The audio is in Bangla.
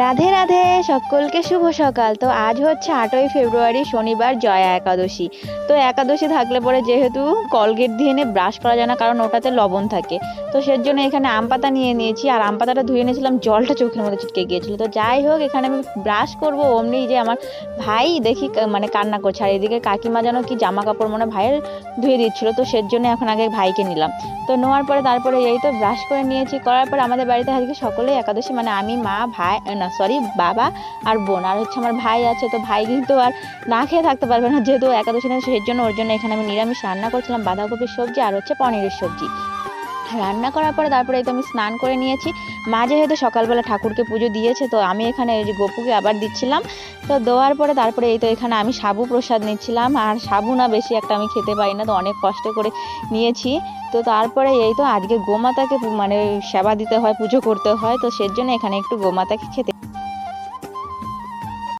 রাধে রাধে, সকলকে শুভ সকাল। তো আজ হচ্ছে 8ই ফেব্রুয়ারি, শনিবার, জয়া একাদশী। তো একাদশী থাকলে পরে যেহেতু কলগেট দিয়ে এনে ব্রাশ করা যায় না, কারণ ওটাতে লবণ থাকে। তো সের জন্য এখানে আম পাতা নিয়ে নিয়েছি, আর আম পাতাটা ধুয়ে নিয়েছিলাম, জলটা চোখের মধ্যে ছিটকে গিয়েছিল। তো যাই হোক, এখানে আমি ব্রাশ করব অমনি যে আমার ভাই দেখি মানে কান্না করছে, আর এদিকে কাকিমা যেন কি জামা কাপড় মনে হয় ভাইয়ের ধুয়ে দিচ্ছিল। তো সের জন্য এখন আগে ভাইকে নিলাম। তো নেওয়ার পরে তারপরে এই তো ব্রাশ করে নিয়েছি, করার পরে আমাদের বাড়িতে আজকে সকলেই একাদশী, মানে আমি, মা, ভাই, না সরি, বাবা আর বোন, আর হচ্ছে আমার ভাই আছে। তো ভাই কিন্তু আর না খেয়ে থাকতে পারবে না, যেহেতু একাদশী না, সেই জন্য ওর জন্য এখানে আমি নিরামিষ রান্না করছিলাম, বাঁধাকপির সবজি আর হচ্ছে পনিরের সবজি। রান্না করার পরে তারপরে এই তো আমি স্নান করে নিয়েছি। মা যেহেতু সকালবেলা ঠাকুরকে পুজো দিয়েছে, তো আমি এখানে এই যে গপুকে আবার দিচ্ছিলাম। তো দেওয়ার পরে তারপরে এই তো এখানে আমি সাবু প্রসাদ নিচ্ছিলাম, আর সাবু না বেশি একটা আমি খেতে পারি না, তো অনেক কষ্ট করে নিয়েছি। তো তারপরে এই তো আজকে গোমাতাকে মানে সেবা দিতে হয়, পুজো করতে হয়, তো সের জন্য এখানে একটু গোমাতাকে খেতে